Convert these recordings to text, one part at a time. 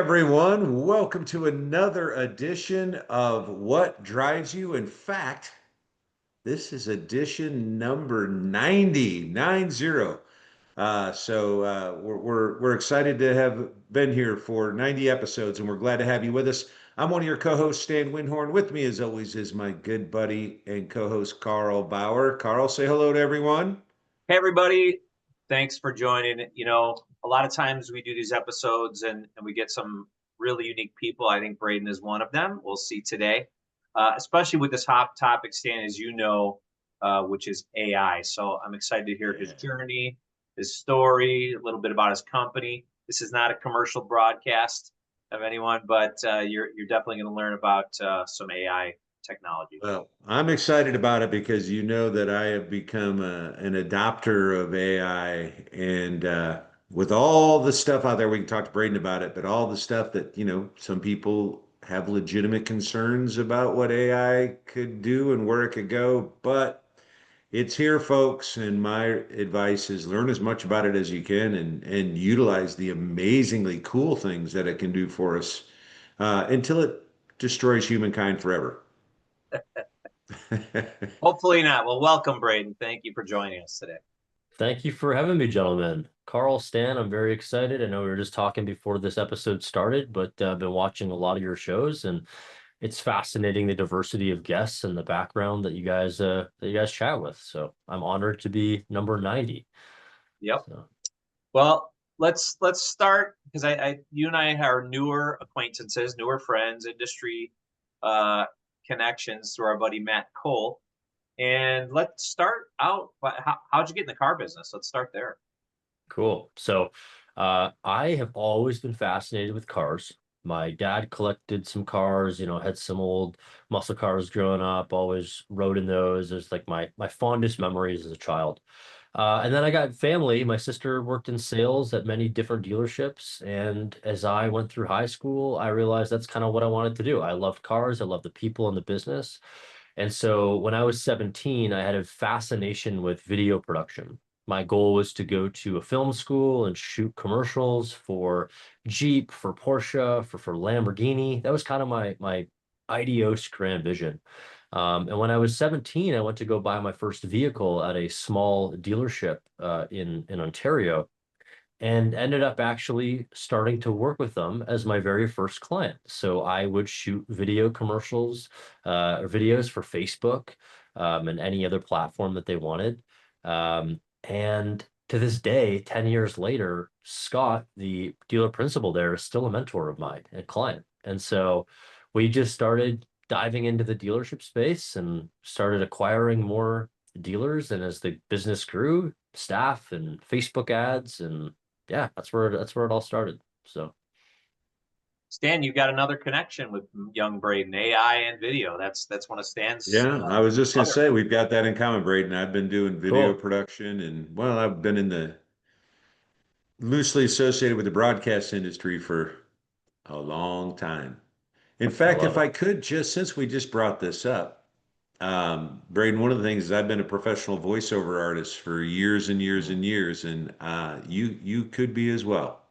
everyone. Welcome to another edition of What Drives You. In fact, this is edition number 90. We're excited to have been here for 90 episodes, and we're glad to have you with us. I'm one of your co-hosts, Stan Windhorn. With me, as always, is my good buddy and co-host Carl Bauer. Carl, say hello to everyone. Hey, everybody. Thanks for joining. A lot of times we do these episodes and we get some really unique people. I think Brayden is one of them. We'll see today, especially with this hot topic, Stan, as you know, which is AI. So I'm excited to hear his Yeah. journey, his story, a little bit about his company. This is not a commercial broadcast of anyone, but you're definitely going to learn about some AI technology. Well, I'm excited about it because you know that I have become an adopter of AI, and with all the stuff out there, we can talk to Braden about it, but all the stuff that, some people have legitimate concerns about what AI could do and where it could go, but it's here, folks, and my advice is learn as much about it as you can and utilize the amazingly cool things that it can do for us until it destroys humankind forever. Hopefully not. Well, welcome, Brayden. Thank you for joining us today. Thank you for having me, gentlemen. Carl, Stan, I'm very excited. I know we were just talking before this episode started, but I've been watching a lot of your shows, and it's fascinating the diversity of guests and the background that you guys chat with. So I'm honored to be number 90. Yep. So Well, let's start because I you and I are newer acquaintances, newer friends, industry uh, connections through our buddy Matt Cole. And let's start out. How'd you get in the car business? Let's start there. cool. So I have always been fascinated with cars. My dad collected some cars, had some old muscle cars growing up, always rode in those. It's like my fondest memories as a child. And then I got family. My sister worked in sales at many different dealerships. And as I went through high school, I realized that's kind of what I wanted to do. I loved cars, I loved the people in the business. And so when I was 17, I had a fascination with video production. My goal was to go to a film school and shoot commercials for Jeep, for Porsche, for Lamborghini. That was kind of my ideose grand vision. And when I was 17, I went to go buy my first vehicle at a small dealership in Ontario and ended up actually starting to work with them as my very first client. So I would shoot video commercials or videos for Facebook and any other platform that they wanted. And to this day, 10 years later, Scott, the dealer principal there, is still a mentor of mine, a client. And so we just started diving into the dealership space and started acquiring more dealers. And as the business grew, staff and Facebook ads, and yeah, that's where it all started. So Stan, you got another connection with young Brayden, AI and video. That's one of Stan's Yeah, I was just gonna other. say we've got that in common, Braden. I've been doing video cool. production and well, I've been in the loosely associated with the broadcast industry for a long time. In I fact, love if it. I could just since we just brought this up, Braden, one of the things is I've been a professional voiceover artist for years and years Mm. and years, and you could be as well.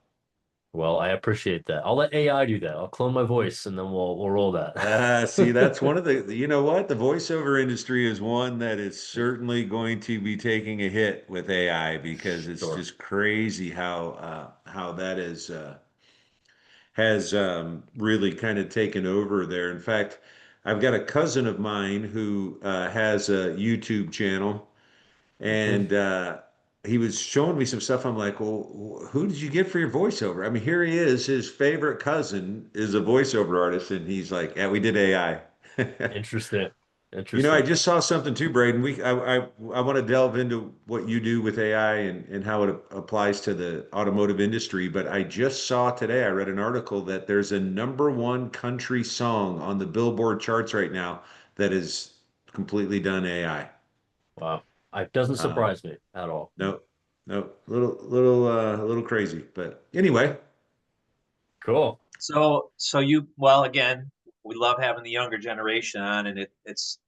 Well, I appreciate that. I'll let AI do that. I'll clone my voice and then we'll roll See, that's that. one of you know what? The voiceover industry is one that is certainly going to be taking a hit with AI because it's Sure. just crazy how that has really kind of taken over there. In fact, I've got a cousin of mine who has a YouTube channel, Mhm. and he was showing me some stuff. I'm like, well, who did you get for your voiceover? I mean, here he is. His favorite cousin is a voiceover artist, and he's like, yeah, we did AI. Interesting. I Interesting. just saw something too, Braden. I want to delve into what you do with AI and how it applies to the automotive industry. But I just saw today, I read an article that there's a number one country song on the Billboard charts right now that is completely done AI. Wow. It doesn't Um, surprise me at all. no, no, little crazy. But anyway, Cool. So you well again, we love having the younger generation on, and it's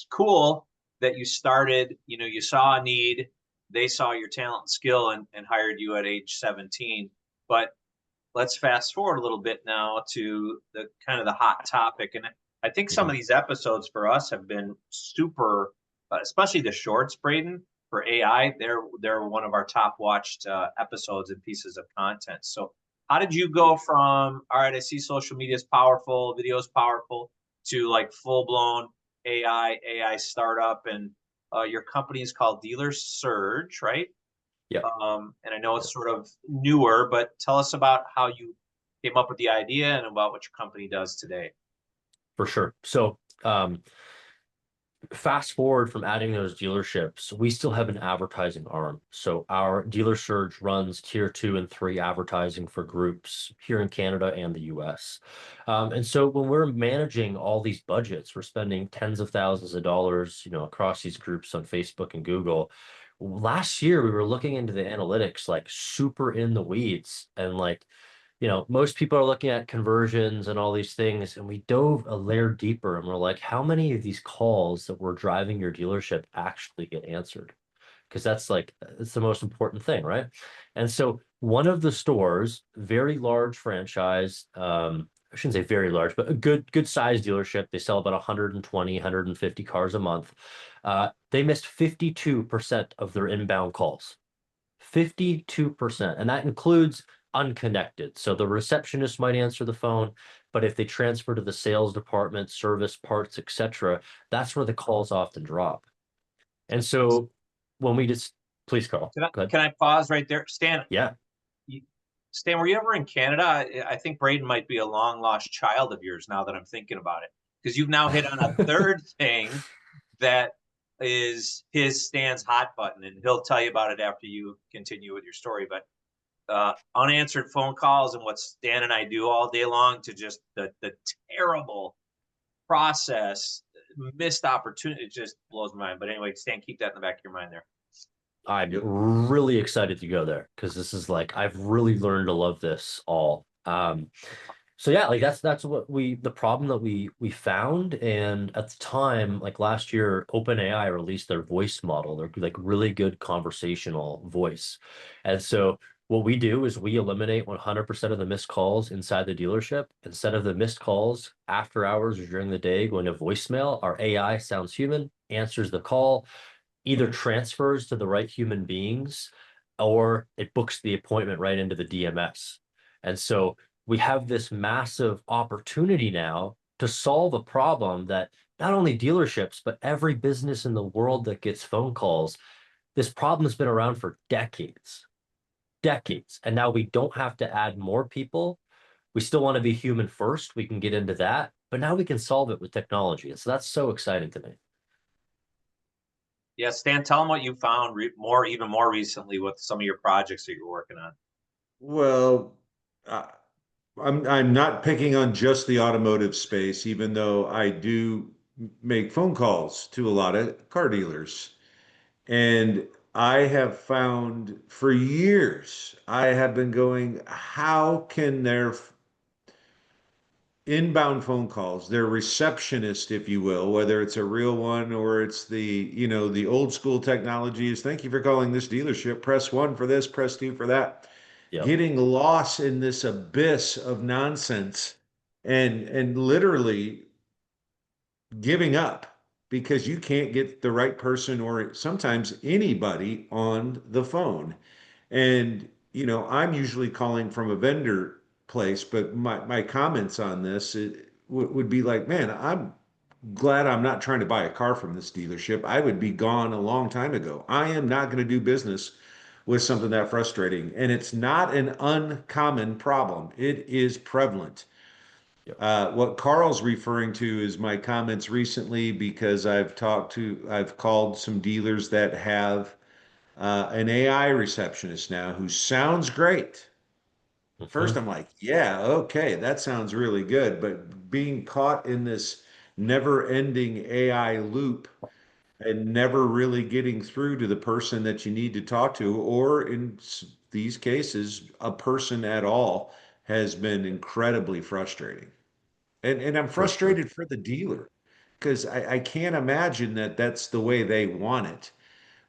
cool that you started. You saw a need, they saw your talent and skill, and hired you at age 17. But let's fast forward a little bit now to the kind of the hot topic. And I think some Mhm. of these episodes for us have been super, especially the shorts, Brayden, for AI. They're one of our top watched episodes and pieces of content. So how did you go from, all right, I see social media is powerful, video is powerful, to like full blown AI startup, and your company is called Dealer Surge, right? Yep. And I know Yep. it's sort of newer, but tell us about how you came up with the idea and about what your company does today. For sure. So, fast forward from adding those dealerships, we still have an advertising arm. So our Dealer Surge runs tier 2 and 3 advertising for groups here in Canada and the US. And so when we're managing all these budgets, we're spending tens of thousands of dollars, across these groups on Facebook and Google. Last year, we were looking into the analytics, like super in the weeds, and like most people are looking at conversions and all these things, and we dove a layer deeper and we're like, how many of these calls that we're driving your dealership actually get answered? Because it's the most important thing, right? And so one of the stores, very large franchise, I shouldn't say very large, but a good size dealership. They sell about 120, 150 cars a month. They missed 52% of their inbound calls. 52%. And that includes unconnected. So the receptionist might answer the phone, but if they transfer to the sales department, service parts, etc., that's where the calls often drop. And so when we just please call. Can I, Go ahead. can I pause right there? Yeah. You, Stan, were you ever in Canada? I think Brayden might be a long lost child of yours now that I'm thinking about it, because you've now hit on a third thing that is Stan's hot button, and he'll tell you about it after you continue with your story. But unanswered phone calls and what Stan and I do all day long to just the terrible process, missed opportunity. It just blows my mind. But anyway, Stan, keep that in the back of your mind there. I'm Yep. really excited to go there because this is like I've really learned to love this all. So yeah, like that's what the problem that we found. And at the time, like last year, OpenAI released their voice model, their like really good conversational voice. And so what we do is we eliminate 100% of the missed calls inside the dealership. Instead of the missed calls after hours or during the day going to voicemail, our AI sounds human, answers the call, either transfers to the right human beings or it books the appointment right into the DMS. And so we have this massive opportunity now to solve a problem that not only dealerships, but every business in the world that gets phone calls, this problem has been around for decades, decades. And now we don't have to add more people. We still want to be human first. We can get into that, but now we can solve it with technology. And so that's so exciting to me. Yeah, Stan, tell them what you found even more recently with some of your projects that you're working on. Well, I, I'm not picking on just the automotive space, even though I do make phone calls to a lot of car dealers. And I have found for years, I have been going, how can their inbound phone calls, their receptionist, if you will, whether it's a real one or it's the old school technology is thank you for calling this dealership, press one for this, press two for that, Yep. getting lost in this abyss of nonsense and literally giving up because you can't get the right person or sometimes anybody on the phone. And, I'm usually calling from a vendor place, but my comments on this would be like, man, I'm glad I'm not trying to buy a car from this dealership. I would be gone a long time ago. I am not going to do business with something that frustrating. And it's not an uncommon problem, it is prevalent. Yep. What Carl's referring to is my comments recently because I've called some dealers that have an AI receptionist now who sounds great. First, Mhm. I'm like, yeah, okay, that sounds really good. But being caught in this never-ending AI loop and never really getting through to the person that you need to talk to, or in these cases, a person at all, has been incredibly frustrating. And I'm For sure. frustrated for the dealer because I can't imagine that that's the way they want it.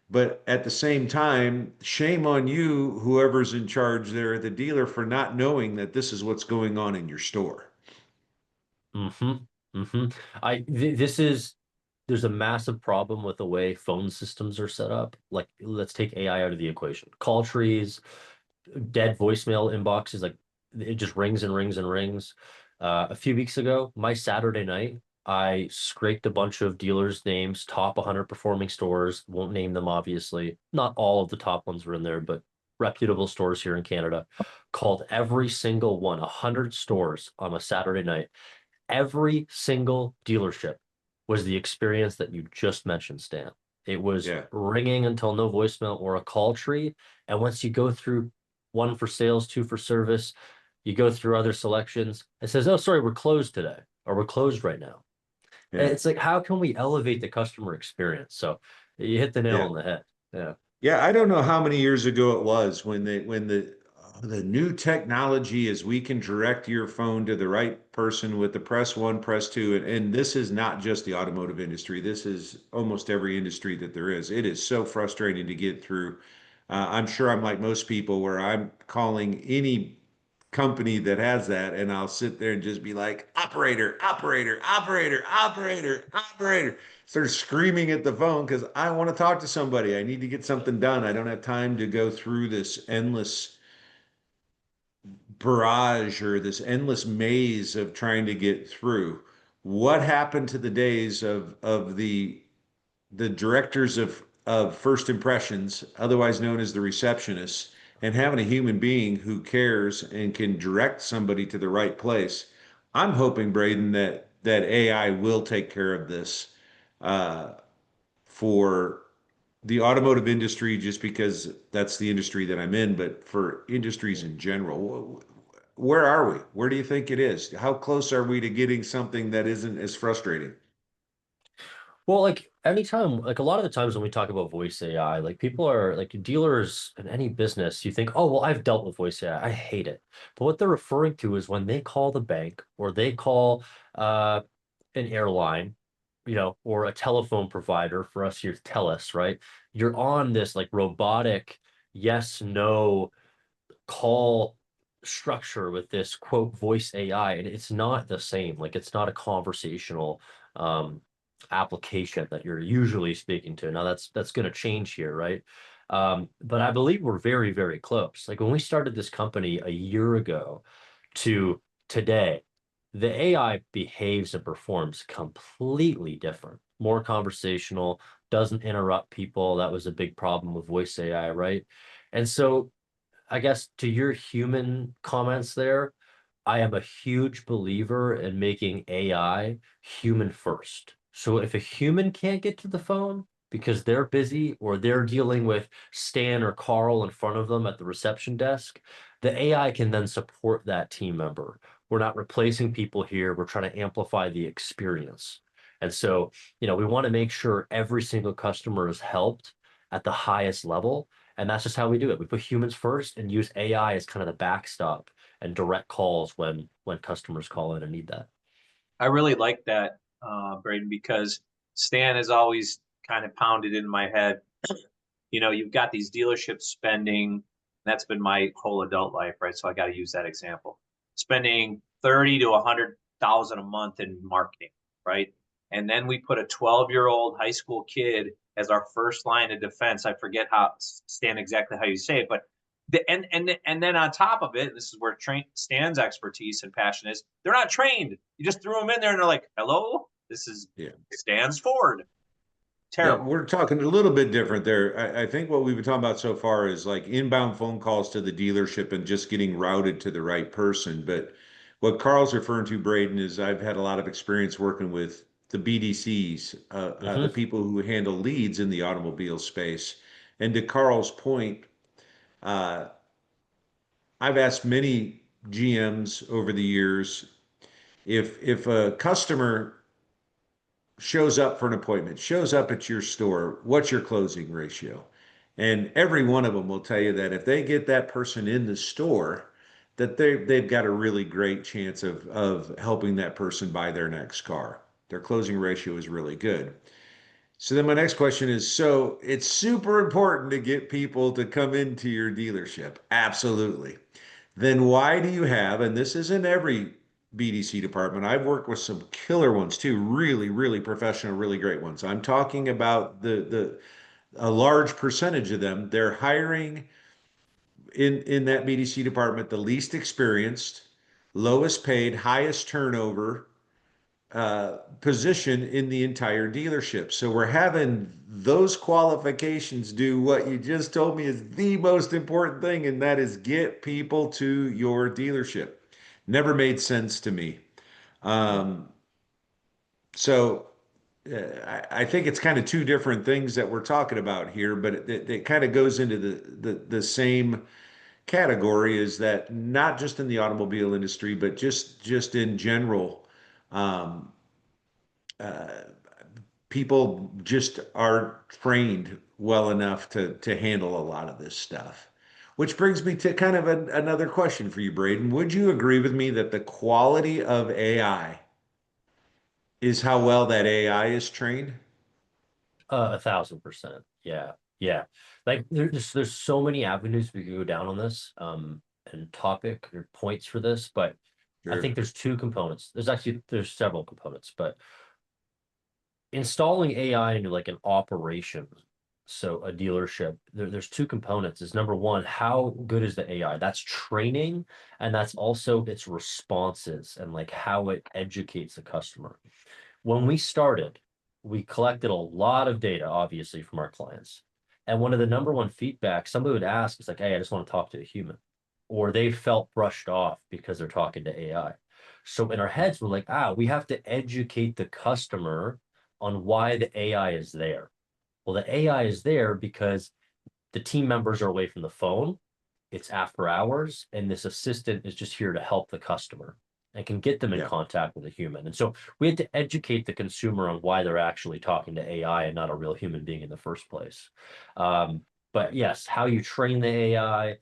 But at the same time, shame on you, whoever's in charge there at the dealer, for not knowing that this is what's going on in your store. Mm-hmm. Mm-hmm. This is there's a massive problem with the way phone systems are set up. Like, let's take AI out of the equation. Call trees, dead voicemail inboxes, like it just rings and rings and rings. A few weeks ago, my Saturday night, I scraped a bunch of dealers' names, top 100 performing stores. Won't name them, obviously. Not all of the top ones were in there, but reputable stores here in Canada. Called every single one, 100 stores on a Saturday night. Every single dealership was the experience that you just mentioned, Stan. It was Yeah, ringing until no voicemail or a call tree. And once you go through one for sales, two for service, you go through other selections, it says, oh, sorry, we're closed today, or we're closed right now. And yeah, it's like, how can we elevate the customer experience? So you hit the nail yeah. on the head. Yeah. Yeah, I don't know how many years ago it was when the new technology is we can direct your phone to the right person with the press one, press two, and this is not just the automotive industry. This is almost every industry that there is. It is so frustrating to get through. I'm sure I'm like most people where I'm calling any company that has that, and I'll sit there and just be like, operator, operator, operator, operator, operator. Start screaming at the phone because I want to talk to somebody. I need to get something done. I don't have time to go through this endless barrage or this endless maze of trying to get through. What happened to the days of the directors of first impressions, otherwise known as the receptionists, and having a human being who cares and can direct somebody to the right place? I'm hoping, Brayden, that AI will take care of this uh, for the automotive industry, just because that's the industry that I'm in, but for industries in general. Where are we? Where do you think it is? How close are we to getting something that isn't as frustrating? Well, like anytime, like a lot of the times when we talk about voice AI, like people are like dealers in any business, you think, oh, well, I've dealt with voice AI. I hate it. But what they're referring to is when they call the bank or they call uh, an airline, or a telephone provider for us here, TELUS, right? You're on this like robotic yes, no call structure with this quote voice AI, and it's not the same. Like it's not a conversational application that you're usually speaking to. Now that's going to change here, right? But I believe we're very, very close. Like when we started this company a year ago to today, the AI behaves and performs completely different, more conversational, doesn't interrupt people. That was a big problem with voice AI, right? And so I guess to your human comments there, I am a huge believer in making AI human first. So if a human can't get to the phone because they're busy or they're dealing with Stan or Carl in front of them at the reception desk, the AI can then support that team member. We're not replacing people here. We're trying to amplify the experience. And so, we want to make sure every single customer is helped at the highest level. And that's just how we do it. We put humans first and use AI as kind of the backstop and direct calls when customers call in and need that. I really like that, Brayden, because Stan has always kind of pounded in my head. You've got these dealerships spending, that's been my whole adult life, right? So I got to use that example. Spending 30 to 100,000 a month in marketing, right? And then we put a 12-year-old high school kid as our first line of defense. I forget how Stan exactly how you say it, but and then on top of it, this is where Stan's expertise and passion is. They're not trained. You just threw them in there, and they're like, "Hello, this is Yeah. Stan's Ford." Yeah, Terrible. we're talking a little bit different there. I think what we've been talking about so far is like inbound phone calls to the dealership and just getting routed to the right person. But what Carl's referring to, Braden, is I've had a lot of experience working with the BDCs, the Hmm. people who handle leads in the automobile space. And to Carl's point, uh, I've asked many GMs over the years if a customer shows up for an appointment, shows up at your store, what's your closing ratio? And every one of them will tell you that if they get that person in the store, that they've got a really great chance of helping that person buy their next car. Their closing ratio is really good. So then my next question is, so it's super important to get people to come into your dealership. Absolutely. Then why do you have, and this isn't every BDC department, I've worked with some killer ones too, really, really professional, really great ones. I'm talking about the a large percentage of them, they're hiring in that BDC department the least experienced, lowest paid, highest turnover position in the entire dealership. So we're having those qualifications do what you just told me is the most important thing, and that is get people to your dealership. Never made sense to me. Yeah. Um, so I think it's kind of two different things that we're talking about here, but it kind of goes into the same category is that not just in the automobile industry, but just in general, um, uh, people just are trained well enough to handle a lot of this stuff. Which brings me to kind of another question for you, Brayden. Would you agree with me that the quality of AI is how well that AI is trained? 1,000%. Yeah. Yeah. Like there's so many avenues we could go down on this, and topic or points for this, but I Sure. think there's two components. There's several components, but installing AI into like an operation, so a dealership, there's two components. Is number one, how good is the AI? That's training, and that's also its responses and like how it educates the customer. When we started, we collected a lot of data, obviously, from our clients. And one of the number one feedback somebody would ask is like, hey, I just want to talk to a human. Or they felt brushed off because they're talking to AI. So in our heads, we're like, we have to educate the customer on why the AI is there. Well, the AI is there because the team members are away from the phone, it's after hours, and this assistant is just here to help the customer and can get them in Yeah. contact with a human. And so we had to educate the consumer on why they're actually talking to AI and not a real human being in the first place. But yes, how you train the AI,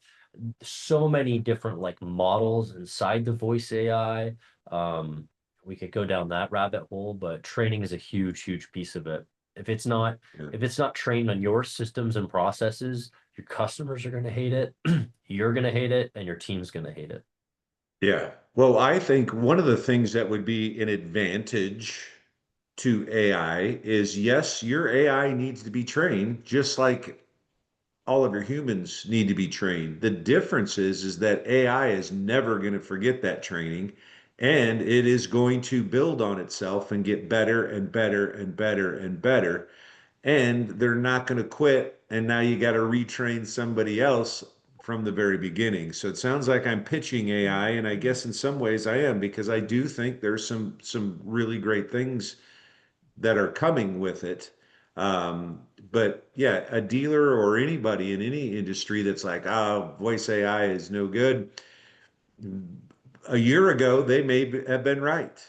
so many different like models inside the voice AI. Um, we could go down that rabbit hole, but training is a huge, huge piece of it. If it's not, Yeah. if it's not trained on your systems and processes, your customers are going to hate it, you're going to hate it, and your team's going to hate it. Yeah. Well, I think one of the things that would be an advantage to AI is yes, your AI needs to be trained just like all of your humans need to be trained. The difference is that AI is never going to forget that training and it is going to build on itself and get better and better and better and better. And they're not going to quit. And now you got to retrain somebody else from the very beginning. So it sounds like I'm pitching AI, and I guess in some ways I am because I do think there's some really great things that are coming with it. Um, but yeah, a dealer or anybody in any industry that's like, voice AI is no good. A year ago, they may have been right.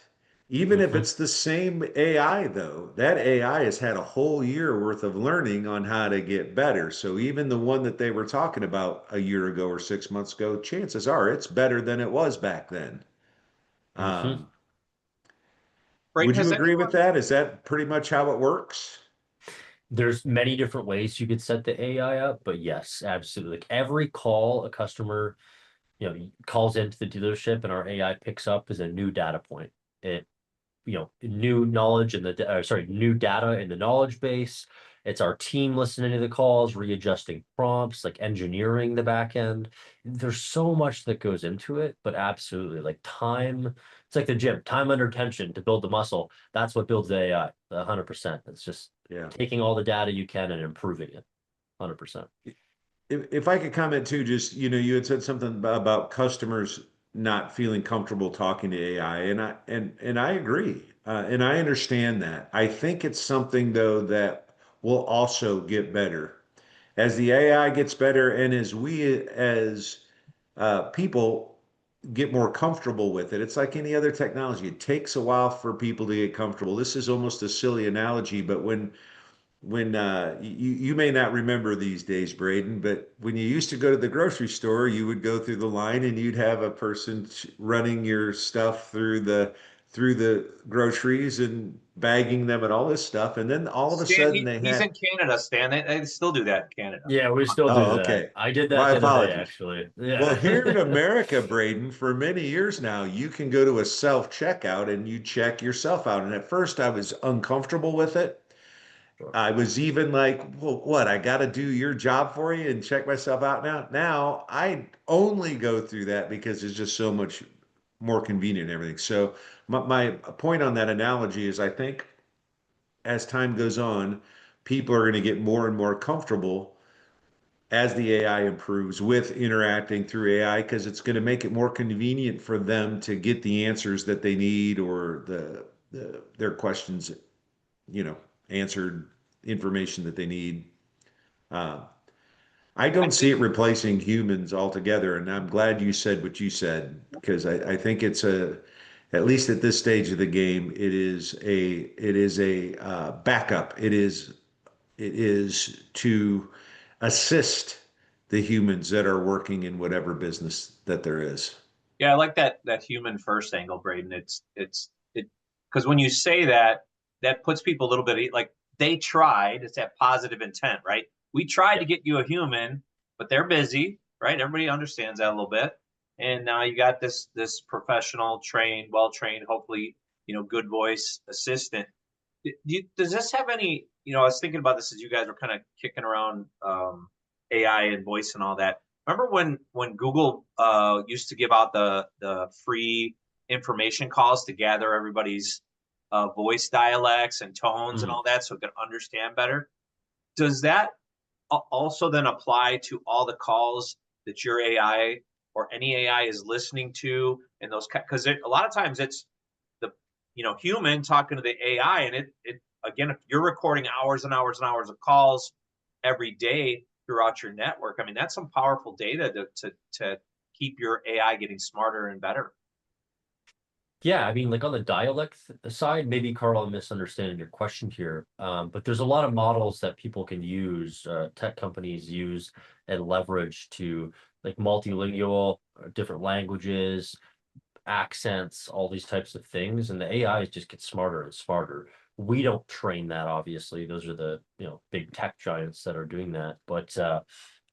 Even if Mhm. it's the same AI, though, that AI has had a whole year worth of learning on how to get better. So even the one that they were talking about a year ago or 6 months ago, chances are it's better than it was back then. Mhm. Um, Brayden, would you has agree with anyone? that? Is that pretty much how it works? There's many different ways you could set the AI up, but yes, absolutely. Like every call a customer, calls into the dealership and our AI picks up is a new data point. It new knowledge in new data in the knowledge base. It's our team listening to the calls, readjusting prompts, like engineering the back end. There's so much that goes into it, but absolutely, like time, it's like the gym, time under tension to build the muscle. That's what builds the AI, 100%. It's just Yeah. taking all the data you can and improving it, 100%. If I could comment too, just, you had said something about customers not feeling comfortable talking to AI, and I agree, and I understand that. I think it's something though that will also get better as the AI gets better, and as we as people get more comfortable with it. It's like any other technology; it takes a while for people to get comfortable. This is almost a silly analogy, but when you may not remember these days, Brayden, but when you used to go to the grocery store, you would go through the line and you'd have a person running your stuff through the groceries, and bagging them and all this stuff. And then all of a Stan, sudden they he's in had, Canada, Stan. They still do that in Canada. Yeah, we still do oh, that. okay. I did that My the other day, apologies. actually. Well, Yeah. here in America, Braden, for many years now, you can go to a self-checkout and you check yourself out. And at first I was uncomfortable with it. Sure. I was even like, well, what? I got to do your job for you and check myself out now. Now I only go through that because it's just so much more convenient and everything. So my point on that analogy is I think as time goes on, people are going to get more and more comfortable as the AI improves with interacting through AI because it's going to make it more convenient for them to get the answers that they need or their questions, answered information that they need. Uh, I I don't see think, it replacing humans altogether, and I'm glad you said what you said because I think it's at least at this stage of the game, it is a backup. It is to assist the humans that are working in whatever business that there is. yeah, I like that human first angle, Braden. It because when you say that, that puts people a little bit like they tried. It's that positive intent, right? We tried to Yep. get you a human, but they're busy, right? Everybody understands that a little bit. And now you got this professional, trained, well trained, hopefully, good voice assistant. Does this have any? I was thinking about this as you guys were kind of kicking around AI and voice and all that. Remember when Google used to give out the free information calls to gather everybody's voice dialects and tones and Mhm. all that, so it could understand better? Does that also then apply to all the calls that your AI or any AI is listening to, and those because a lot of times it's the human talking to the AI, and it again, if you're recording hours and hours and hours of calls every day throughout your network, I mean that's some powerful data to keep your AI getting smarter and better. Yeah, I mean, like on the dialect side, maybe Carl, I'm misunderstanding your question here. But there's a lot of models that people can use, tech companies use and leverage to like multilingual, different languages, accents, all these types of things, and the AI just gets smarter and smarter. We don't train that, obviously. Those are the big tech giants that are doing that. But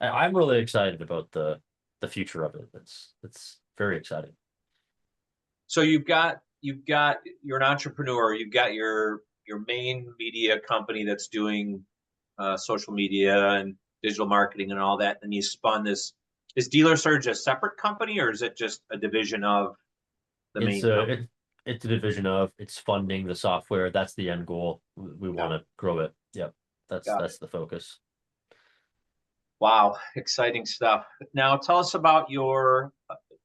I'm really excited about the future of it. It's very exciting. So you're an entrepreneur. You've got your main media company that's doing social media and digital marketing and all that. And you spun this. Is Dealer Surge a separate company or is it just a division of the It's main a company? it's a division of it's funding the software. That's the end goal. We Yeah, want to grow it. Yep, that's got it. that's the focus. Wow, exciting stuff. Now tell us about your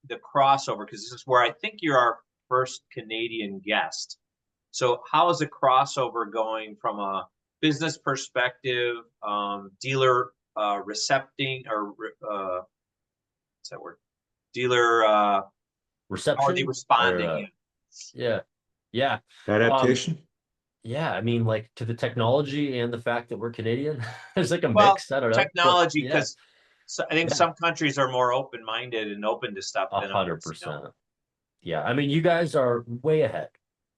the crossover because this is where I think you're our first Canadian guest. So how is the crossover going from a business perspective, dealer recepting or what's that word? Dealer how are they Reception or responding? Yeah. yeah, yeah, um, Adaptation? yeah. I mean, like to the technology and the fact that we're Canadian, there's like a Well, mix. I don't know, but technology yeah, because I think yeah, some countries are more open-minded and open to stuff a than hundred others. percent. Yeah, I mean, you guys are way ahead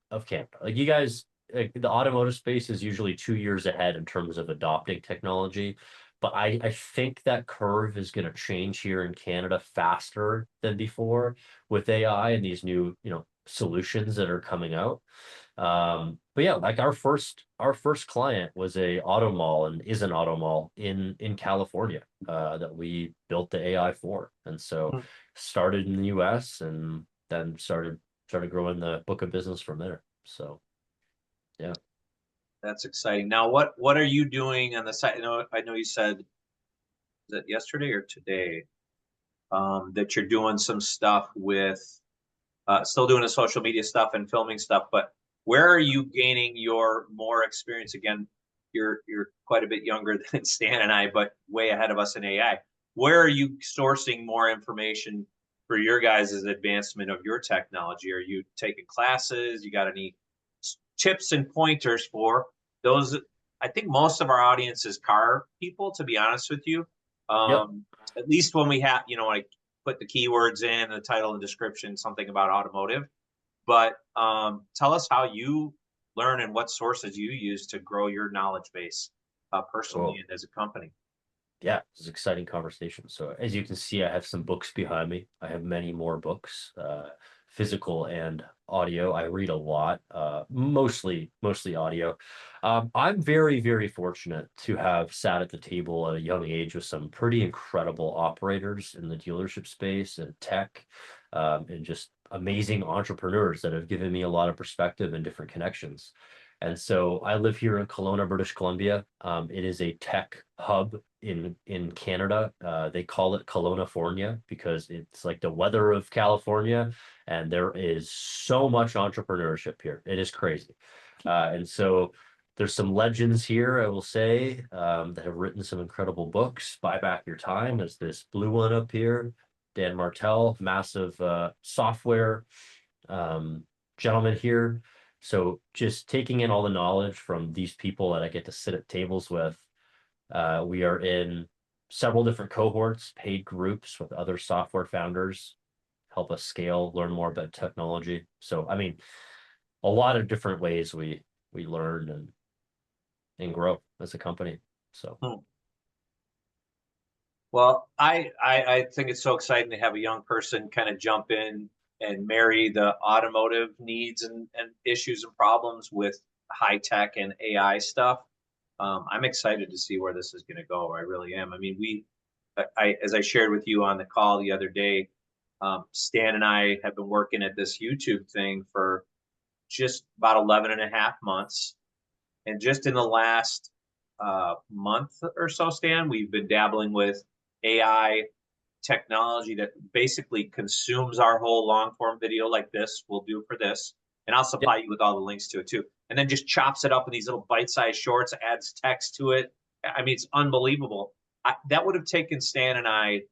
of Canada. Like you guys, like, the automotive space is usually 2 years ahead in terms of adopting technology. But I think that curve is going to change here in Canada faster than before with AI and these new, solutions that are coming out. But yeah, like our first client was a auto mall and is an auto mall in California that we built the AI for. And so Hmm. started in the US and then started growing the book of business from there. So yeah. That's exciting. Now, what are you doing on the side? I know you said that yesterday or today that you're doing some stuff with still doing the social media stuff and filming stuff, but where are you gaining your more experience? Again, you're quite a bit younger than Stan and I, but way ahead of us in AI. Where are you sourcing more information for your guys' advancement of your technology? Are you taking classes? You got any tips and pointers for those? I think most of our audience is car people, to be honest with you. Yep. At least when we have, like put the keywords in the title and description, something about automotive. But tell us how you learn and what sources you use to grow your knowledge base personally Oh, and as a company. yeah, it's an exciting conversation. So as you can see, I have some books behind me. I have many more books, physical and audio. I read a lot, mostly audio. I'm very, very fortunate to have sat at the table at a young age with some pretty incredible operators in the dealership space and tech, and just amazing entrepreneurs that have given me a lot of perspective and different connections. And so I live here in Kelowna, British Columbia. It is a tech hub in Canada. They call it Kelownafornia because it's like the weather of California, and there is so much entrepreneurship here. It is crazy. And so there's some legends here, I will say, that have written some incredible books. Buy Back Your Time. There's this blue one up here. Dan Martell, massive software gentleman here. So just taking in all the knowledge from these people that I get to sit at tables with. We are in several different cohorts, paid groups with other software founders, help us scale, learn more about technology. So I mean, a lot of different ways we learn and grow as a company. So Well, I think it's so exciting to have a young person kind of jump in and marry the automotive needs and issues and problems with high tech and AI stuff. I'm excited to see where this is going to go. I really am. I mean, as I shared with you on the call the other day, Stan and I have been working at this YouTube thing for just about 11 and a half months. And just in the last month or so, Stan, we've been dabbling with AI technology that basically consumes our whole long form video like this will do for this. And I'll yep, supply you with all the links to it too. And then just chops it up in these little bite-sized shorts, adds text to it. I mean, it's unbelievable. That would have taken Stan and I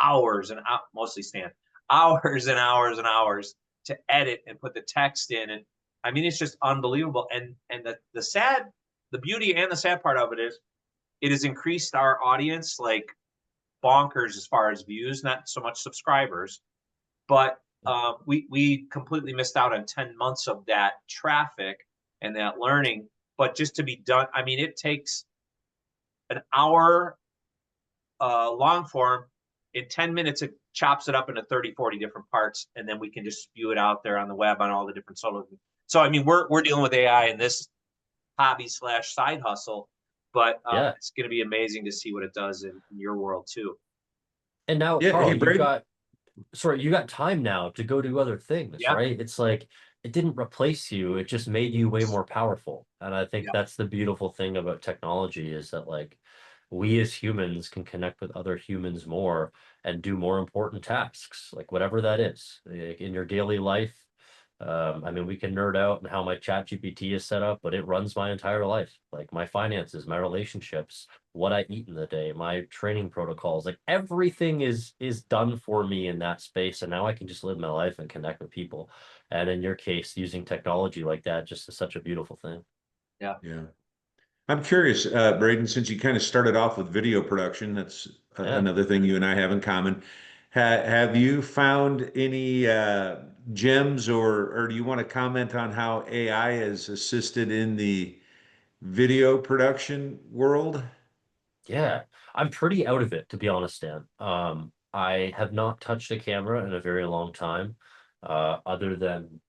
hours and mostly Stan, hours and hours and hours to edit and put the text in. And I mean, it's just unbelievable. And the beauty and the sad part of it is, it has increased our audience like bonkers as far as views, not so much subscribers, but we completely missed out on 10 months of that traffic and that learning. But just to be done, I mean, it takes an hour long form. In 10 minutes, it chops it up into 30, 40 different parts, and then we can just spew it out there on the web on all the different solo. So, I mean, we're dealing with AI in this hobby slash side hustle, but yeah. it's going to be amazing to see what it does in your world too. And now, Yeah. Carl, Hey, Brayden. you got time now to go do other things, Yeah, right? It's like it didn't replace you, it just made you way more powerful. And I think yeah, that's the beautiful thing about technology is that like we as humans can connect with other humans more and do more important tasks, like whatever that is. Like in your daily life. I mean, we can nerd out on how my chat GPT is set up, but it runs my entire life, like my finances, my relationships, what I eat in the day, my training protocols, like everything is done for me in that space. And now I can just live my life and connect with people. And in your case, using technology like that just is such a beautiful thing. yeah. Yeah. I'm curious, Brayden, since you kind of started off with video production, that's Yeah. another thing you and I have in common. Have you found any gems, or do you want to comment on how AI has assisted in the video production world? Yeah. I'm pretty out of it, to be honest, Dan. I have not touched a camera in a very long time, other than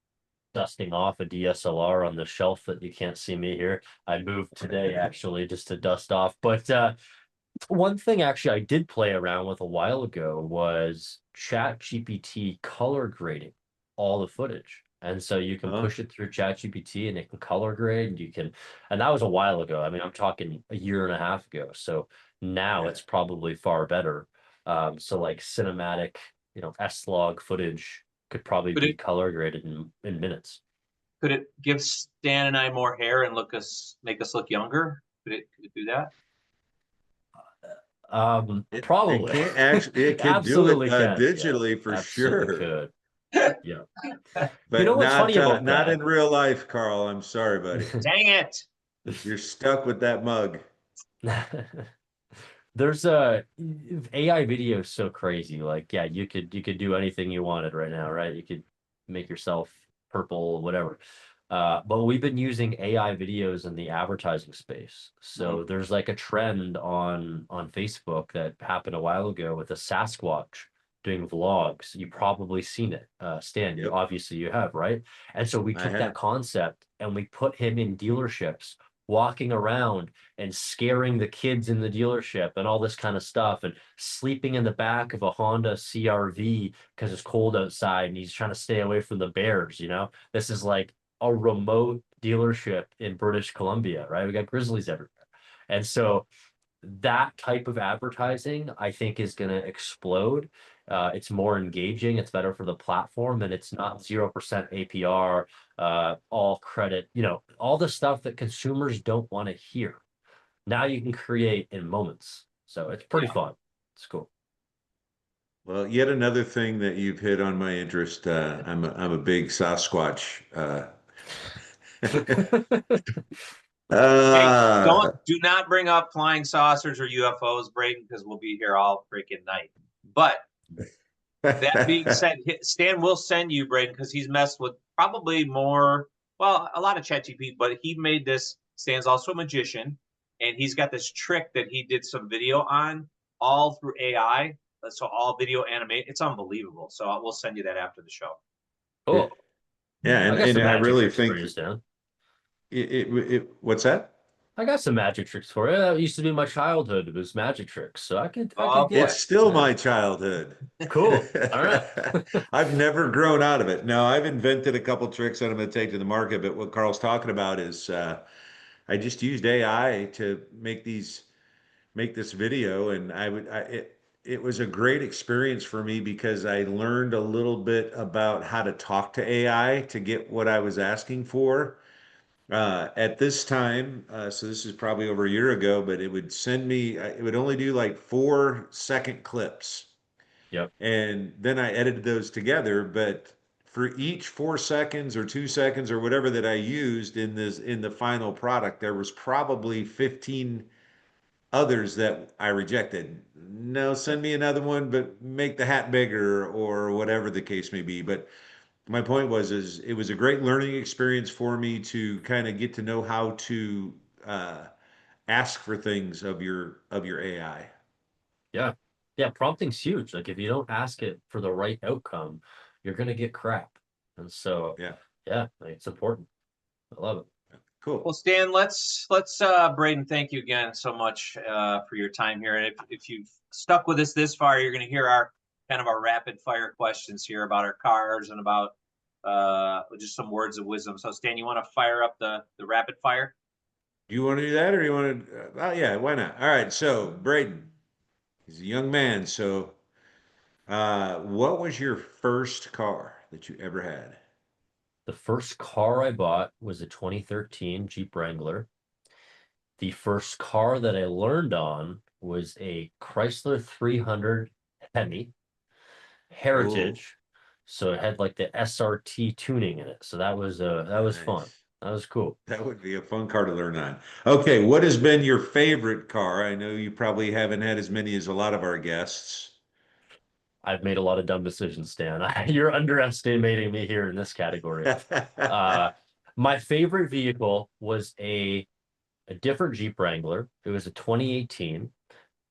dusting off a DSLR on the shelf that you can't see me here. I moved today actually just to dust off. But one thing actually I did play around with a while ago was Chat GPT color grading all the footage. And so you can Oh, push it through Chat GPT and it can color grade and and that was a while ago. I mean, I'm talking a year and a half ago. So now yeah. it's probably far better. So like cinematic, S-log footage could probably Could be it color graded in minutes. could it give Stan and I more hair and make us look younger? Could it do that? It Probably. can't actually, it can do it Absolutely can. Yeah, digitally for absolutely sure, could. Yeah. You know but what's funny about not that? in real life, Carl. I'm sorry, buddy. Dang it! You're stuck with that mug. There's a AI video is so crazy. Like, yeah, you could do anything you wanted right now, right? You could make yourself purple, whatever. But we've been using AI videos in the advertising space. So there's like a trend on Facebook that happened a while ago with a Sasquatch doing vlogs. You probably seen it, Stan. You Yep, obviously you have, right? And so we I took that have. concept and we put him in dealerships, walking around and scaring the kids in the dealership and all this kind of stuff, and sleeping in the back of a Honda CRV because it's cold outside and he's trying to stay away from the bears. This is like a remote dealership in British Columbia, right? We got grizzlies everywhere. And so that type of advertising, I think, is going to explode. It's more engaging, it's better for the platform, and it's not 0% APR, all credit, all the stuff that consumers don't want to hear. Now you can create in moments. So it's pretty fun. It's cool. Well, yet another thing that you've hit on my interest. I'm a big Sasquatch. Hey, Uh, do not bring up flying saucers or UFOs, Brayden, because we'll be here all freaking night. But that being said, Stan will send you, Brayden, because he's messed with probably more, well, a lot of ChatGPT, but he made this. Stan's also a magician, and he's got this trick that he did some video on, all through AI. So all video animate. It's unbelievable. So we'll send you that after the show. yeah, Cool. yeah, I and got and some I magic really tricks for think you, Stan. what's that? I got some magic tricks for you. That used to be my childhood. It was magic tricks. So I could Oh It's boy. still my childhood. Cool. All right. I've never grown out of it. No, I've invented a couple tricks that I'm going to take to the market, but what Carl's talking about is I just used AI to make this video, and it was a great experience for me because I learned a little bit about how to talk to AI to get what I was asking for. At this time, so this is probably over a year ago, but it would send me, it would only do like 4-second clips. Yep. And then I edited those together. But for each 4 seconds or 2 seconds or whatever that I used in the final product, there was probably 15 others that I rejected. No, send me another one, but make the hat bigger or whatever the case may be. But my point was is it was a great learning experience for me to kind of get to know how to uh, ask for things of your AI. Yeah. Yeah. Prompting's huge. Like if you don't ask it for the right outcome, you're gonna get crap. And so Yeah, yeah, like, it's important. I love it. cool. Well, Stan, let's Brayden, thank you again so much for your time here. And if you've stuck with us this far, you're going to hear our kind of our rapid fire questions here about our cars and about just some words of wisdom. So, Stan, you want to fire up the rapid fire? Do you want to do that, or do you want to? Yeah, why not? All right. So, Brayden, he's a young man. So, what was your first car that you ever had? The first car I bought was a 2013 Jeep Wrangler. The first car that I learned on was a Chrysler 300 Hemi Oh, Heritage. So it had like the SRT tuning in it. So that was fun. nice. That was cool. That would be a fun car to learn on. Okay, what has been your favorite car? I know you probably haven't had as many as a lot of our guests. I've made a lot of dumb decisions, Stan. You're underestimating me here in this category. Uh, my favorite vehicle was a different Jeep Wrangler. It was a 2018,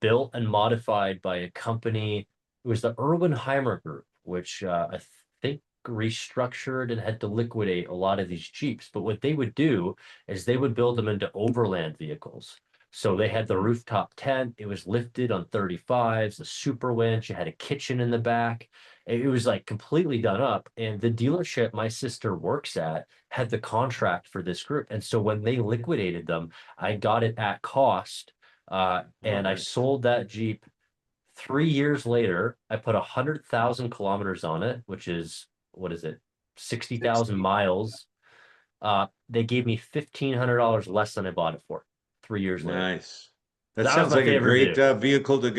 built and modified by a company. It was the Erwin Group, which I think restructured and had to liquidate a lot of these Jeeps. But what they would do is they would build them into overland vehicles. So they had the rooftop tent. It was lifted on 35s, the super winch. It had a kitchen in the back. It was like completely done up. And the dealership my sister works at had the contract for this group. And so when they liquidated them, I got it at cost, Oh, and I nice. sold that Jeep 3 years later. I put 100,000 kilometers on it, which is what is it, 60,000 60. miles. They gave me $1,500 less than I bought it for 3 years later. Nice. That That was sounds my like a favorite great vehicle. vehicle to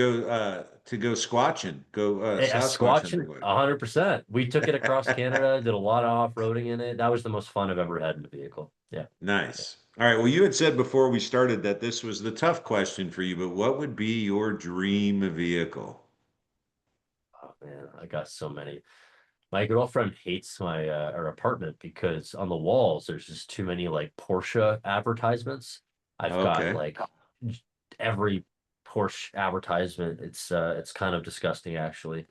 go squatching, go A Sasquatch Squatch, hunting with. 100%. We took it across Canada, did a lot of off-roading in it. That was the most fun I've ever had in a vehicle. Yeah. Yeah. Nice. All right. Well, you had said before we started that this was the tough question for you, but what would be your dream vehicle? Oh man, I got so many. My girlfriend hates my our apartment because on the walls there's just too many like Porsche advertisements. I've got Okay. like every Porsche advertisement. It's kind of disgusting actually.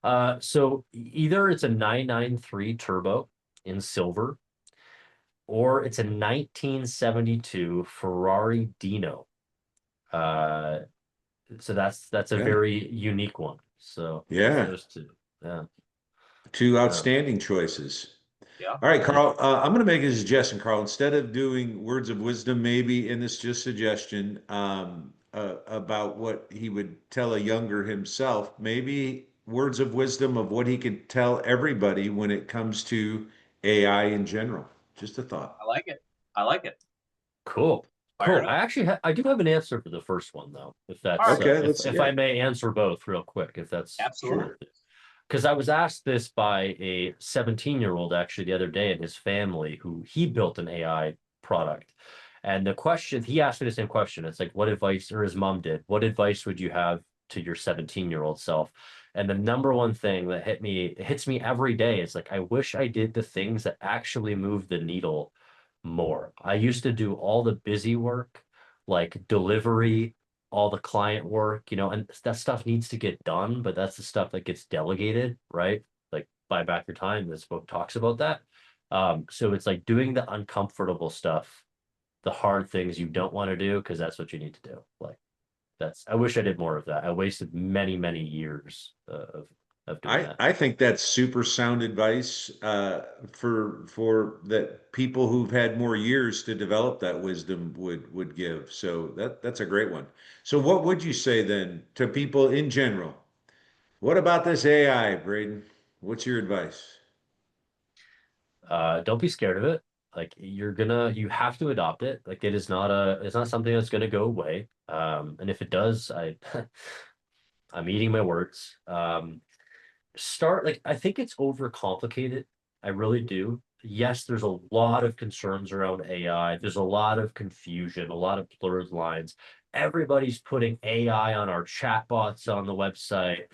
So either it's a 993 turbo in silver, or it's a 1972 Ferrari Dino. Uh, so that's a Okay. very unique one. So it's Yeah. those two. Yeah. Two Yeah. outstanding choices. Yeah. All right, Thank you. Carl, I'm going to make a suggestion, Carl. Instead of doing words of wisdom, maybe, and this just suggestion about what he would tell a younger himself, maybe words of wisdom of what he could tell everybody when it comes to AI in general. Just a thought. I like it. I like it. Cool. Fire Cool. it I up. actually I do have an answer for the first one though, if All that's right. Okay, let's if hear I it. may answer both real quick, if that's cool Absolutely. with you. Because I was asked this by a 17-year-old actually the other day in his family who he built an AI product. And the question he asked me the same question. It's like, what advice, or his mom did, what advice would you have to your 17-year-old self? And the number one thing that it hits me every day is like, I wish I did the things that actually move the needle more. I used to do all the busy work, like delivery, all the client work, and that stuff needs to get done, but that's the stuff that gets delegated, right? Like buy back your time. This book talks about that. So it's like doing the uncomfortable stuff, the hard things you don't want to do, because that's what you need to do. Like I wish I did more of that. I wasted many, many years of doing that. I think that's super sound advice for that people who've had more years to develop that wisdom would give. So that's a great one. So what would you say then to people in general? What about this AI, Brayden? What's your advice? Don't be scared of it. Like you have to adopt it. Like it's not something that's gonna go away. And if it does, I'm eating my words. Start like I think it's overcomplicated. I really do. Yes, there's a lot of concerns around AI. There's a lot of confusion, a lot of blurred lines. Everybody's putting AI on our chatbots on the website.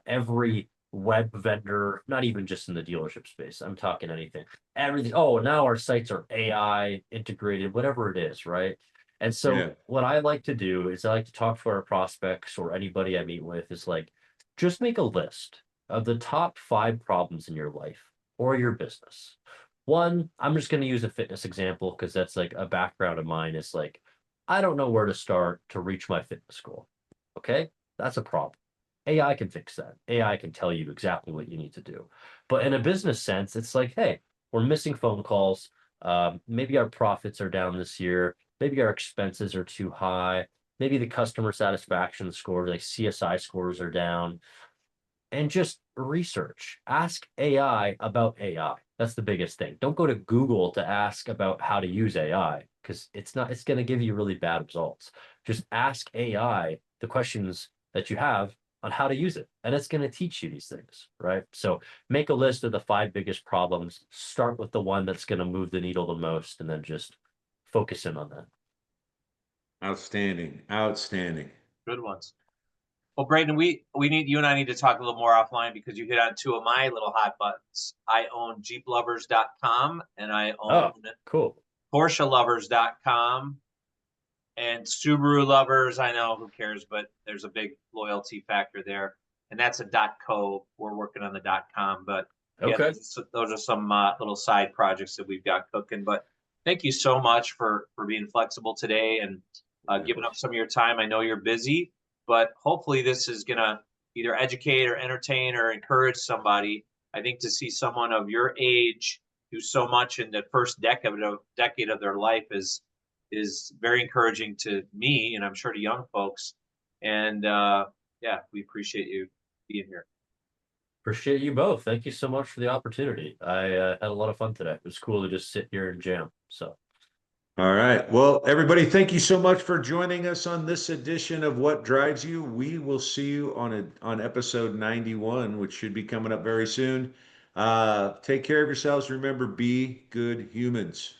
Every web vendor, not even just in the dealership space. I'm talking anything. Everything. Oh, now our sites are AI integrated, whatever it is, right? And so Yeah. what I like to do is I like to talk to our prospects or anybody I meet with is like, just make a list of the top 5 problems in your life or your business. One, I'm just going to use a fitness example because that's like a background of mine. Is like, I don't know where to start to reach my fitness goal. Okay, that's a problem. AI can fix that. AI can tell you exactly what you need to do. But in a business sense, it's like, hey, we're missing phone calls. Maybe our profits are down this year. Maybe our expenses are too high. Maybe the customer satisfaction scores, like CSI scores, are down, and just research. Ask AI about AI. That's the biggest thing. Don't go to Google to ask about how to use AI because it's going to give you really bad results. Just ask AI the questions that you have on how to use it, and it's going to teach you these things, right? So make a list of the 5 biggest problems, start with the one that's going to move the needle the most, and then just focus in on that. Outstanding. Outstanding. Good ones. Well, Brayden, we need you and I need to talk a little more offline because you hit on two of my little hot buttons. I own JeepLovers.com and I own Oh, cool. PorscheLovers.com and Subaru Lovers. I know who cares, but there's a big loyalty factor there, and that's a .co. We're working on the .com, but yeah, Okay. those are some little side projects that we've got cooking. But thank you so much for being flexible today and Yeah. giving up some of your time. I know you're busy, but hopefully this is gonna either educate or entertain or encourage somebody. I think to see someone of your age do so much in the first decade of their life is very encouraging to me, and I'm sure to young folks. And yeah, we appreciate you being here. Appreciate you both. Thank you so much for the opportunity. I had a lot of fun today. It was cool to just sit here and jam. So, All right. Well, everybody, thank you so much for joining us on this edition of What Drives You. We will see you on episode 91, which should be coming up very soon. Take care of yourselves. Remember, be good humans.